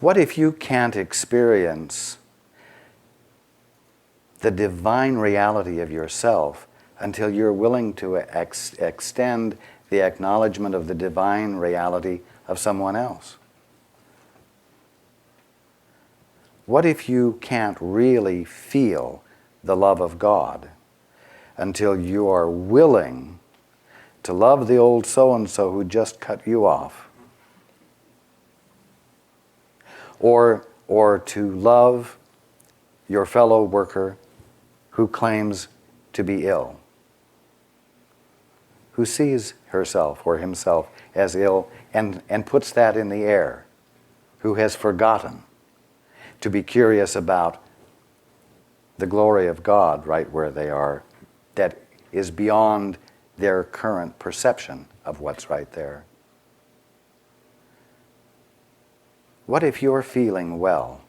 What if you can't experience the divine reality of yourself until you're willing to extend the acknowledgement of the divine reality of someone else? What if you can't really feel the love of God until you are willing to love the old so-and-so who just cut you off? Or to love your fellow worker who claims to be ill, who sees herself or himself as ill and puts that in the air, who has forgotten to be curious about the glory of God right where they are, that is beyond their current perception of what's right there. What if you're feeling well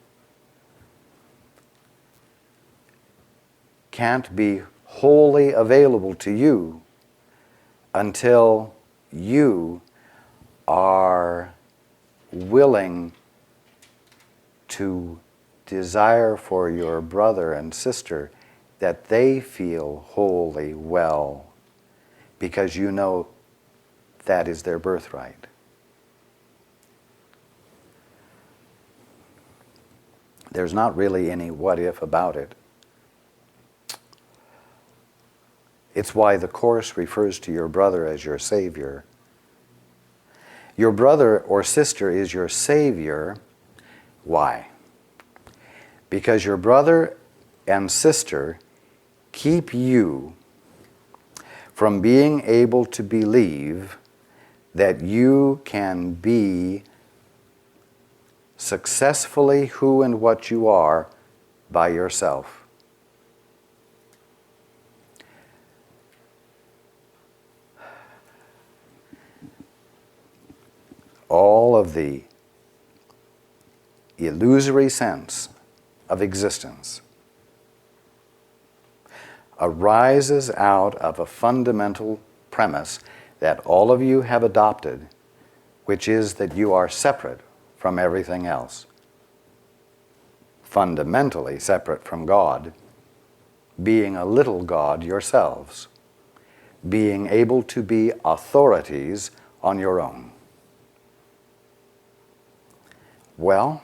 can't be wholly available to you until you are willing to desire for your brother and sister that they feel wholly well, because you know that is their birthright. There's not really any what if about it. It's why the Course refers to your brother as your Savior. Your brother or sister is your Savior. Why? Because your brother and sister keep you from being able to believe that you can be successfully who and what you are by yourself. All of the illusory sense of existence arises out of a fundamental premise that all of you have adopted, which is that you are separate from everything else, fundamentally separate from God, being a little God yourselves, being able to be authorities on your own. Well,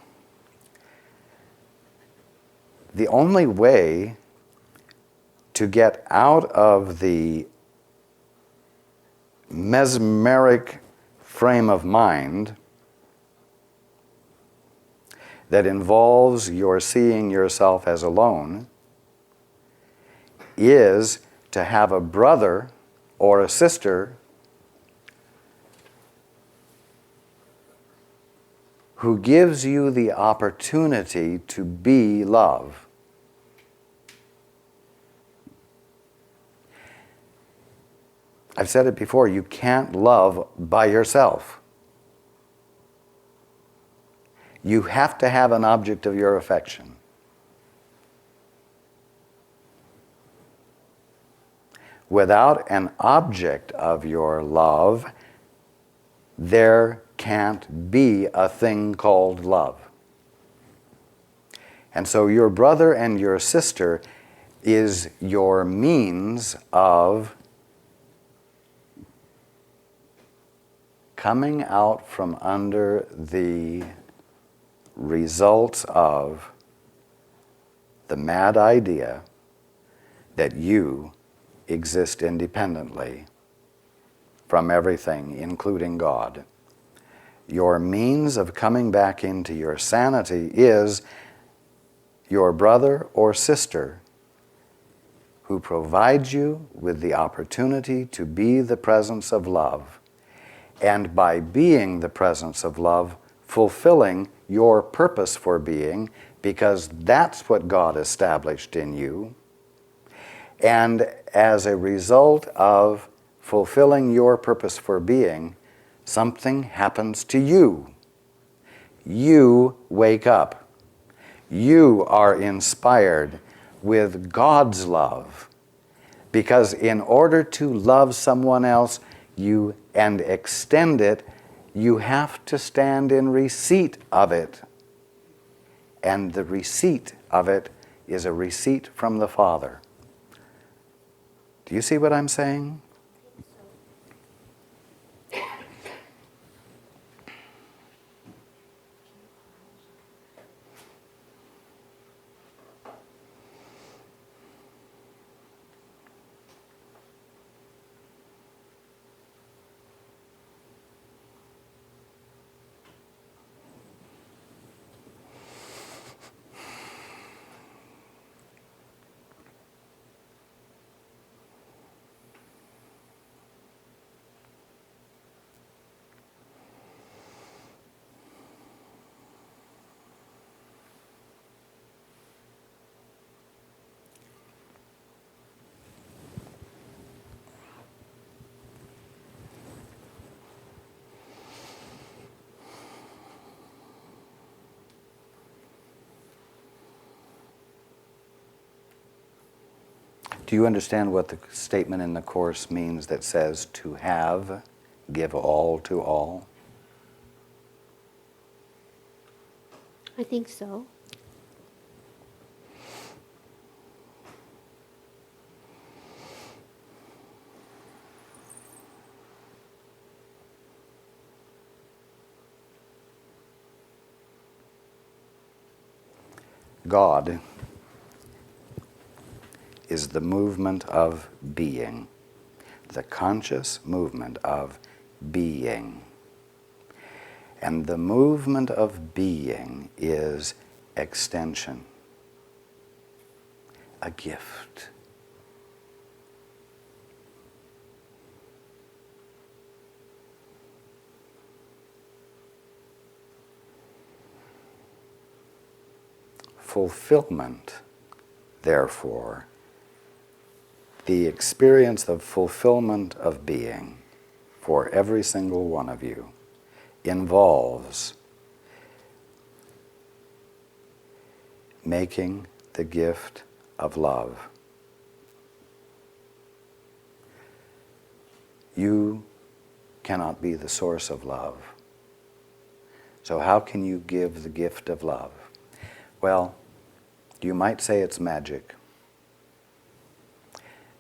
the only way to get out of the mesmeric frame of mind that involves your seeing yourself as alone is to have a brother or a sister who gives you the opportunity to be love. I've said it before, you can't love by yourself. You have to have an object of your affection. Without an object of your love, there can't be a thing called love. And so your brother and your sister is your means of coming out from under the results of the mad idea that you exist independently from everything, including God. Your means of coming back into your sanity is your brother or sister who provides you with the opportunity to be the presence of love, and by being the presence of love, fulfilling your purpose for being, because that's what God established in you. And as a result of fulfilling your purpose for being, something happens to you. You wake up. You are inspired with God's love. Because in order to love someone else and extend it, you have to stand in receipt of it. And the receipt of it is a receipt from the Father. Do you see what I'm saying? Do you understand what the statement in the Course means that says to have, give all to all? I think so. God is the movement of being, the conscious movement of being. And the movement of being is extension, a gift. Fulfillment, therefore, the experience of fulfillment of being for every single one of you involves making the gift of love. You cannot be the source of love. So how can you give the gift of love? Well, you might say it's magic.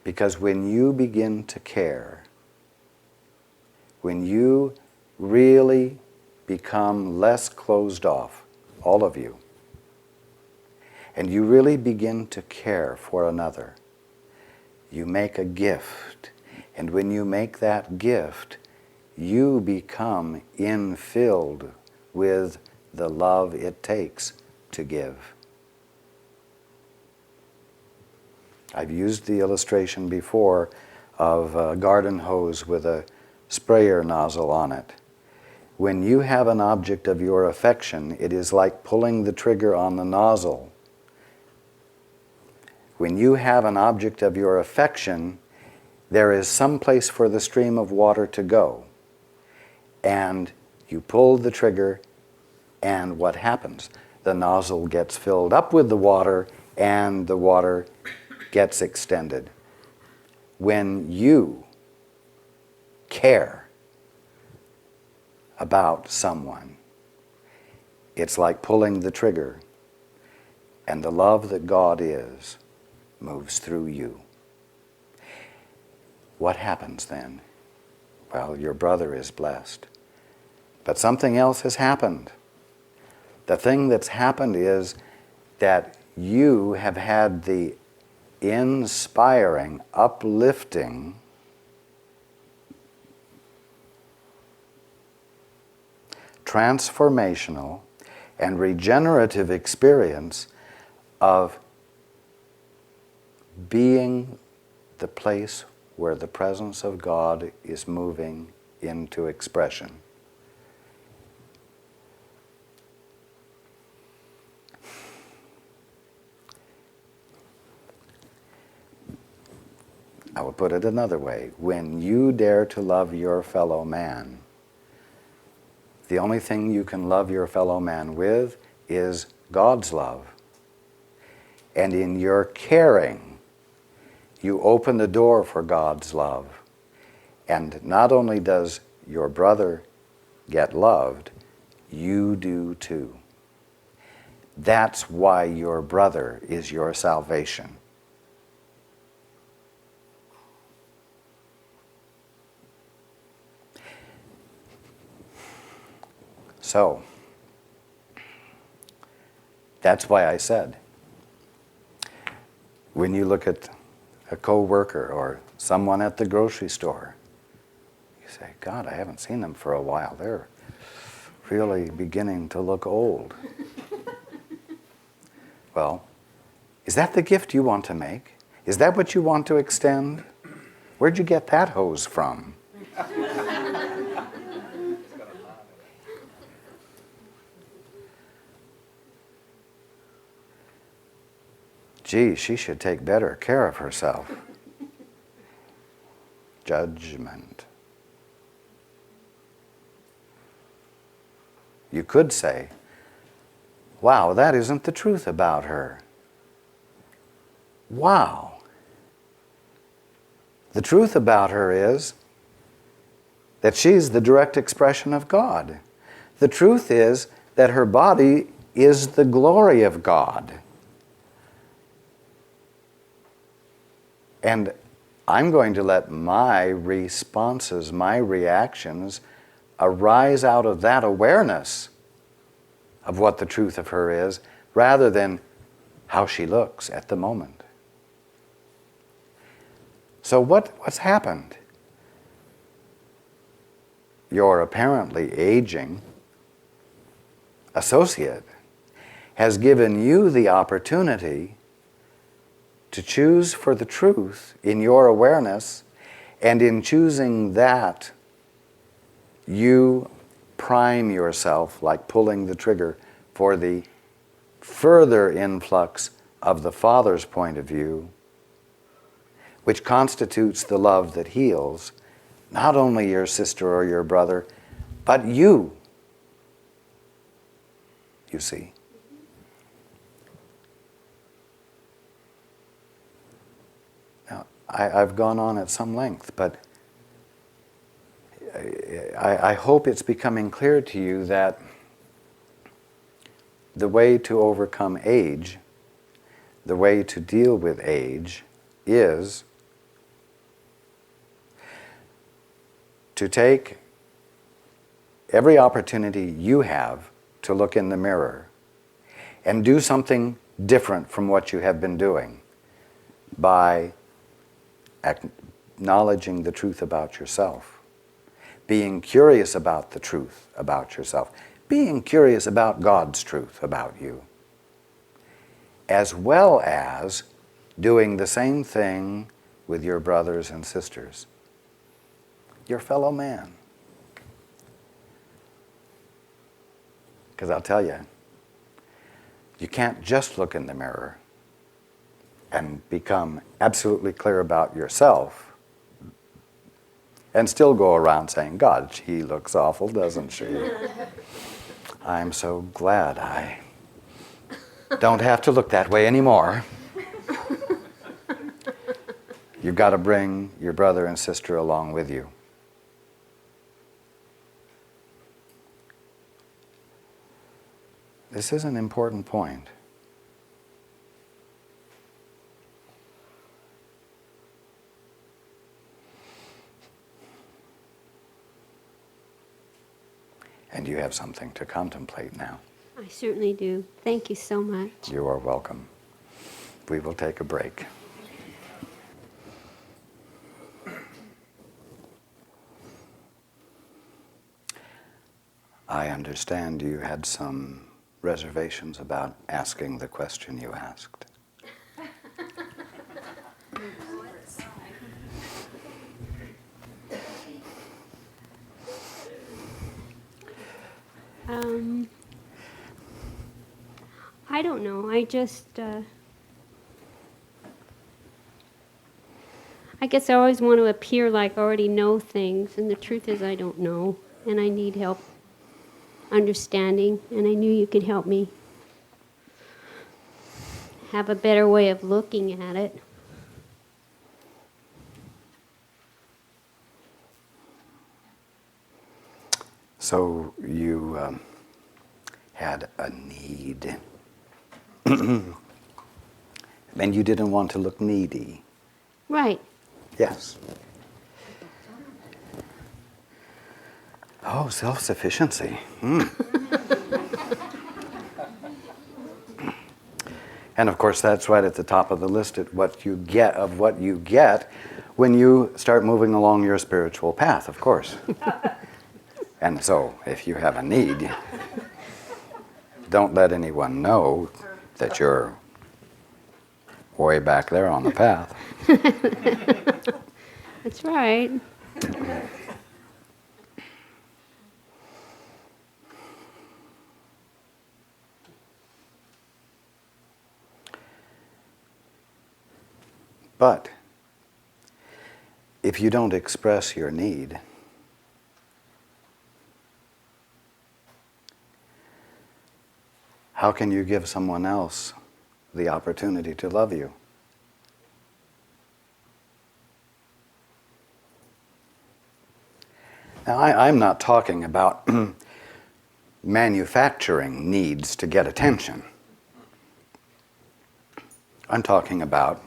Because when you begin to care, when you really become less closed off, all of you, and you really begin to care for another, you make a gift. And when you make that gift, you become infilled with the love it takes to give. I've used the illustration before of a garden hose with a sprayer nozzle on it. When you have an object of your affection, it is like pulling the trigger on the nozzle. When you have an object of your affection, there is some place for the stream of water to go. And you pull the trigger, and what happens? The nozzle gets filled up with the water, and the water gets extended. When you care about someone, it's like pulling the trigger, and the love that God is moves through you. What happens then? Well, your brother is blessed. But something else has happened. The thing that's happened is that you have had the inspiring, uplifting, transformational, and regenerative experience of being the place where the presence of God is moving into expression. I will put it another way. When you dare to love your fellow man, the only thing you can love your fellow man with is God's love. And in your caring, you open the door for God's love. And not only does your brother get loved, you do too. That's why your brother is your salvation. So, that's why I said, when you look at a co-worker or someone at the grocery store, you say, God, I haven't seen them for a while. They're really beginning to look old. Well, is that the gift you want to make? Is that what you want to extend? Where'd you get that hose from? Gee, she should take better care of herself. Judgment. You could say, wow, that isn't the truth about her. Wow. The truth about her is that she's the direct expression of God. The truth is that her body is the glory of God. And I'm going to let my responses, my reactions, arise out of that awareness of what the truth of her is, rather than how she looks at the moment. So what's happened? Your apparently aging associate has given you the opportunity to choose for the truth in your awareness, and in choosing that, you prime yourself, like pulling the trigger, for the further influx of the Father's point of view, which constitutes the love that heals not only your sister or your brother, but you. You see? Now, I've gone on at some length, but I hope it's becoming clear to you that the way to overcome age, the way to deal with age, is to take every opportunity you have to look in the mirror and do something different from what you have been doing by acknowledging the truth about yourself, being curious about the truth about yourself, being curious about God's truth about you, as well as doing the same thing with your brothers and sisters, your fellow man. Because I'll tell you, you can't just look in the mirror and become absolutely clear about yourself and still go around saying, God, she looks awful, doesn't she? I'm so glad I don't have to look that way anymore. You've got to bring your brother and sister along with you. This is an important point. And you have something to contemplate now. I certainly do. Thank you so much. You are welcome. We will take a break. I understand you had some reservations about asking the question you asked. I don't know. I guess I always want to appear like I already know things, and the truth is I don't know, and I need help understanding, and I knew you could help me have a better way of looking at it. So you had a need and you didn't want to look needy. Right. Yes. Oh, self-sufficiency. And of course, that's right at the top of the list of what you get when you start moving along your spiritual path, of course. And so, if you have a need, don't let anyone know that you're way back there on the path. That's right. But if you don't express your need, how can you give someone else the opportunity to love you? Now, I'm not talking about manufacturing needs to get attention. I'm talking about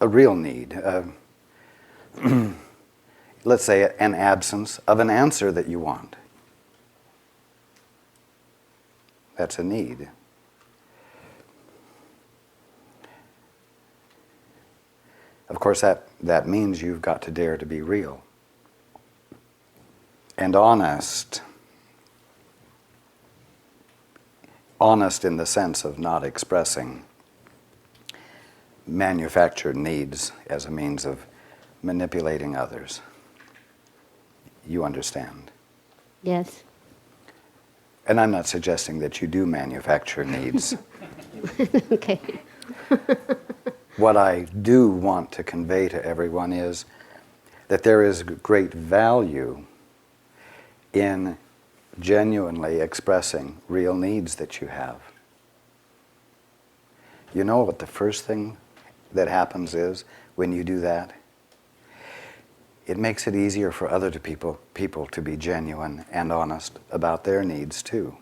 a real need. Let's say an absence of an answer that you want. That's a need. Of course, that means you've got to dare to be real and honest. Honest in the sense of not expressing manufactured needs as a means of manipulating others. You understand? Yes. And I'm not suggesting that you do manufacture needs. Okay. What I do want to convey to everyone is that there is great value in genuinely expressing real needs that you have. You know what the first thing that happens is when you do that? It makes it easier for other people to be genuine and honest about their needs too.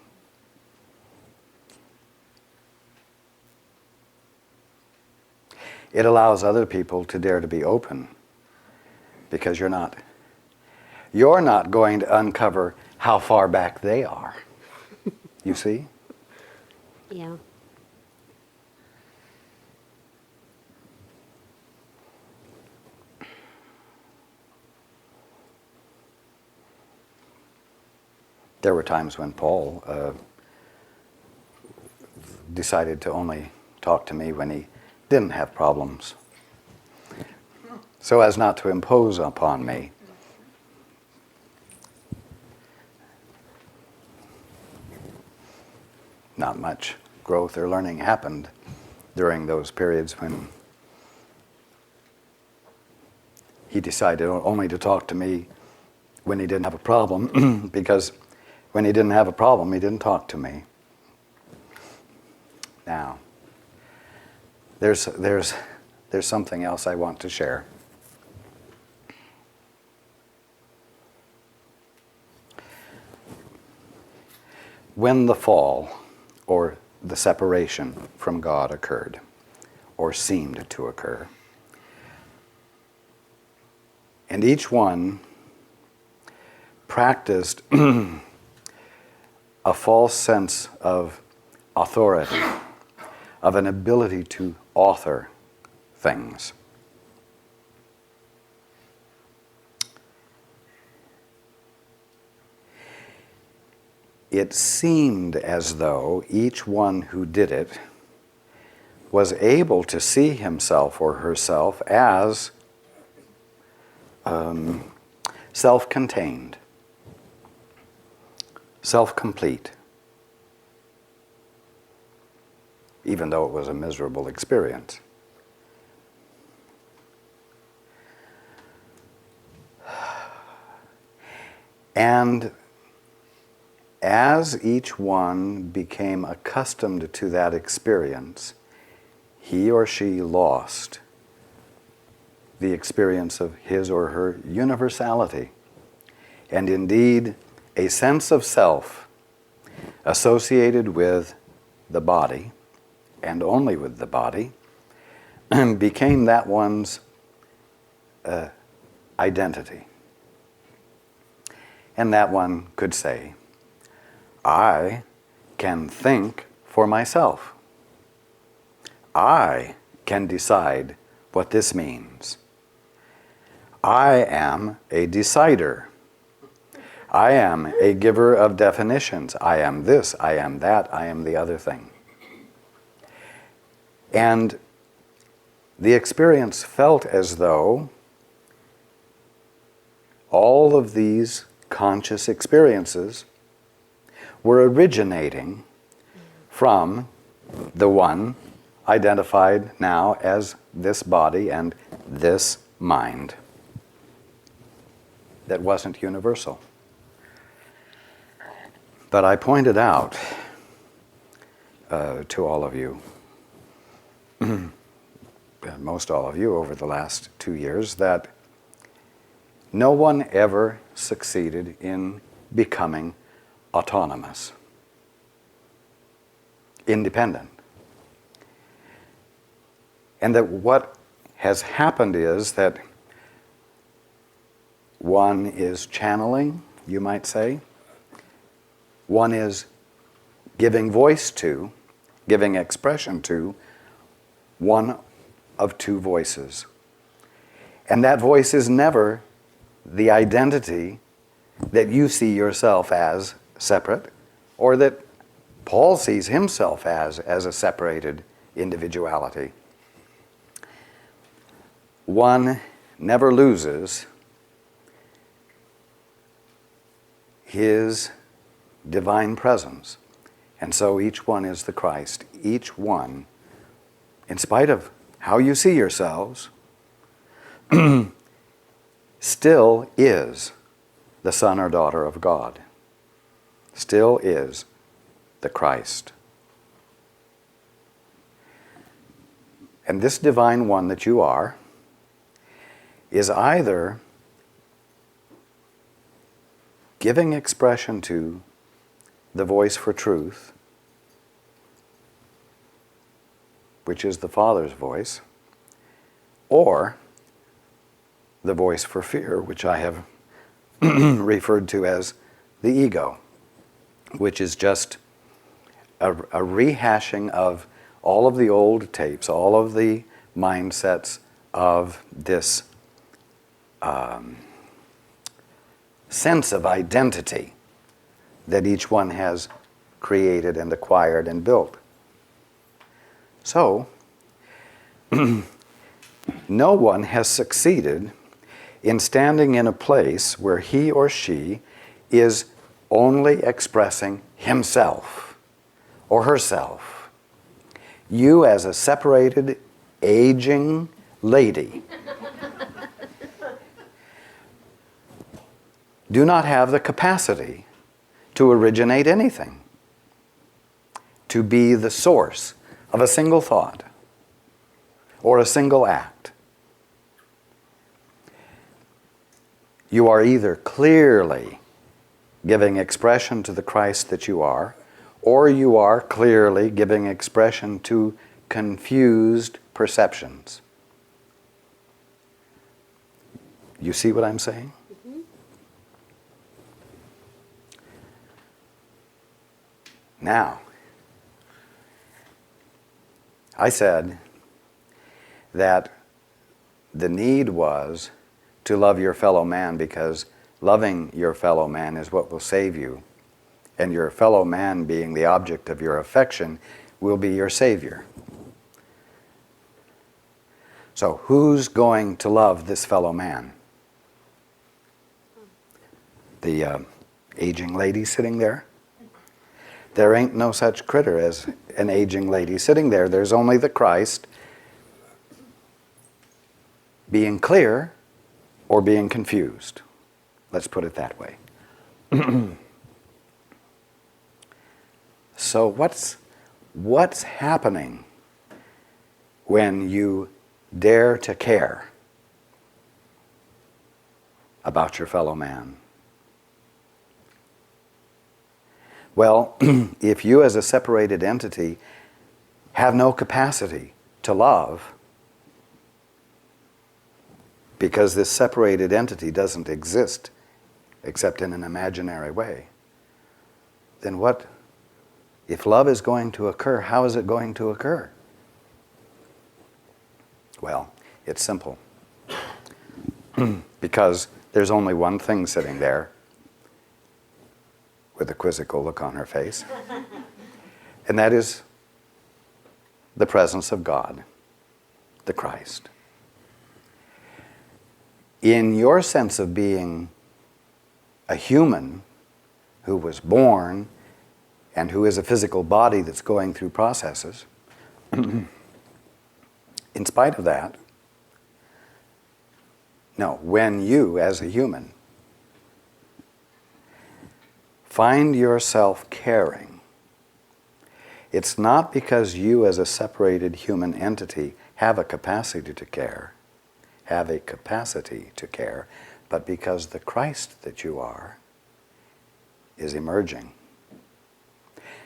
It allows other people to dare to be open because you're not going to uncover how far back they are. You see? Yeah. There were times when Paul decided to only talk to me when he didn't have problems, so as not to impose upon me. Not much growth or learning happened during those periods when he decided only to talk to me when he didn't have a problem, because when he didn't have a problem, he didn't talk to me. Now, there's something else I want to share. When the fall, or the separation from God occurred, or seemed to occur, and each one practiced a false sense of authority, of an ability to author things. It seemed as though each one who did it was able to see himself or herself as self-contained, self-complete, even though it was a miserable experience. And as each one became accustomed to that experience, he or she lost the experience of his or her universality, and indeed a sense of self associated with the body, and only with the body, became that one's identity. And that one could say, I can think for myself. I can decide what this means. I am a decider. I am a giver of definitions. I am this, I am that, I am the other thing. And the experience felt as though all of these conscious experiences were originating from the one identified now as this body and this mind that wasn't universal. But I pointed out to all of you, most all of you over the last 2 years, that no one ever succeeded in becoming autonomous, independent. And that what has happened is that one is channeling, you might say. One is giving voice to, giving expression to, one of two voices. And that voice is never the identity that you see yourself as separate, or that Paul sees himself as a separated individuality. One never loses his divine presence. And so each one is the Christ. Each one, in spite of how you see yourselves, still is the son or daughter of God. Still is the Christ. And this divine one that you are is either giving expression to the voice for truth, which is the Father's voice, or the voice for fear, which I have referred to as the ego, which is just a rehashing of all of the old tapes, all of the mindsets of this sense of identity that each one has created and acquired and built. So, no one has succeeded in standing in a place where he or she is only expressing himself or herself. You, as a separated, aging lady, do not have the capacity to originate anything, to be the source of a single thought or a single act. You are either clearly giving expression to the Christ that you are, or you are clearly giving expression to confused perceptions. You see what I'm saying? Mm-hmm. Now, I said that the need was to love your fellow man because loving your fellow man is what will save you. And your fellow man, being the object of your affection, will be your savior. So who's going to love this fellow man? The aging lady sitting there? There ain't no such critter as an aging lady sitting there. There's only the Christ being clear or being confused. Let's put it that way. So what's happening when you dare to care about your fellow man? Well, if you as a separated entity have no capacity to love, because this separated entity doesn't exist except in an imaginary way, then what, if love is going to occur, how is it going to occur? Well, it's simple. Because there's only one thing sitting there with a quizzical look on her face, and that is the presence of God, the Christ. In your sense of being a human who was born and who is a physical body that's going through processes, in spite of that, no, when you as a human find yourself caring, it's not because you as a separated human entity have a capacity to care, but because the Christ that you are is emerging.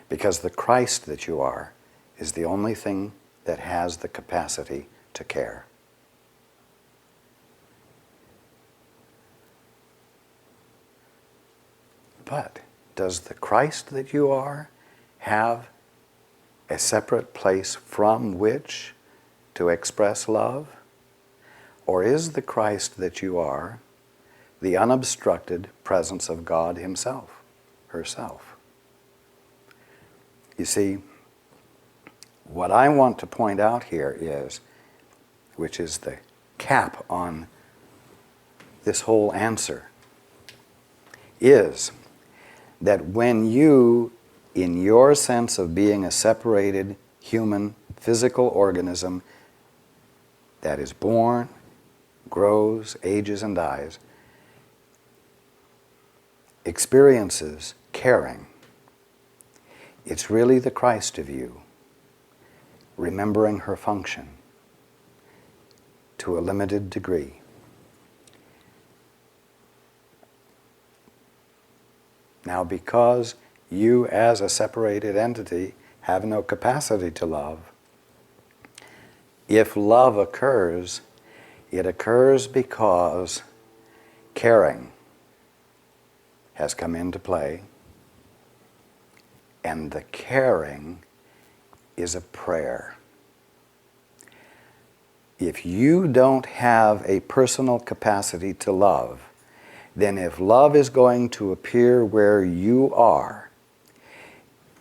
Because the Christ that you are is the only thing that has the capacity to care. But does the Christ that you are have a separate place from which to express love? Or is the Christ that you are the unobstructed presence of God Himself, herself? You see, what I want to point out here is, which is the cap on this whole answer, is that when you, in your sense of being a separated human physical organism that is born, grows, ages, and dies, experiences caring, it's really the Christ of you remembering her function to a limited degree. Now, because you as a separated entity have no capacity to love, if love occurs, it occurs because caring has come into play, and the caring is a prayer. If you don't have a personal capacity to love, then if love is going to appear where you are,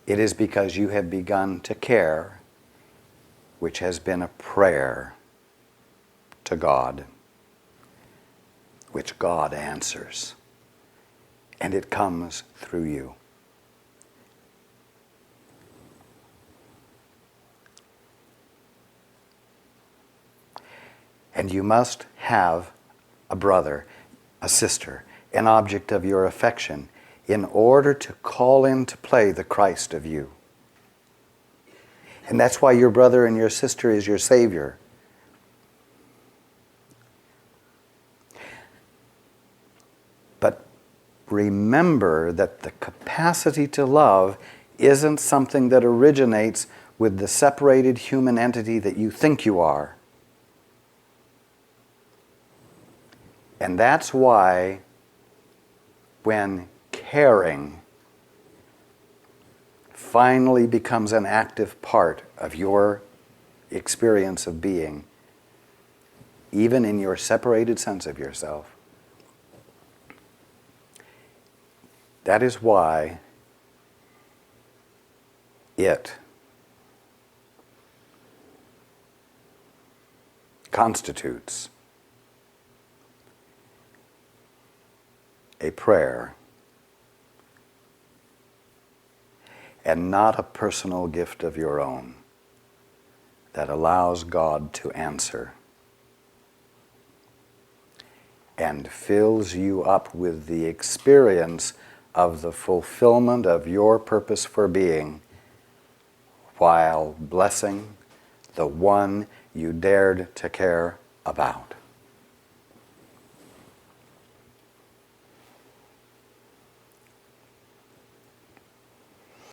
it is because you have begun to care, which has been a prayer to God, which God answers, and it comes through you. And you must have a brother, a sister, an object of your affection, in order to call into play the Christ of you. And that's why your brother and your sister is your Savior. But remember that the capacity to love isn't something that originates with the separated human entity that you think you are. And that's why when caring finally becomes an active part of your experience of being, even in your separated sense of yourself, that is why it constitutes a prayer and not a personal gift of your own that allows God to answer and fills you up with the experience of the fulfillment of your purpose for being while blessing the one you dared to care about.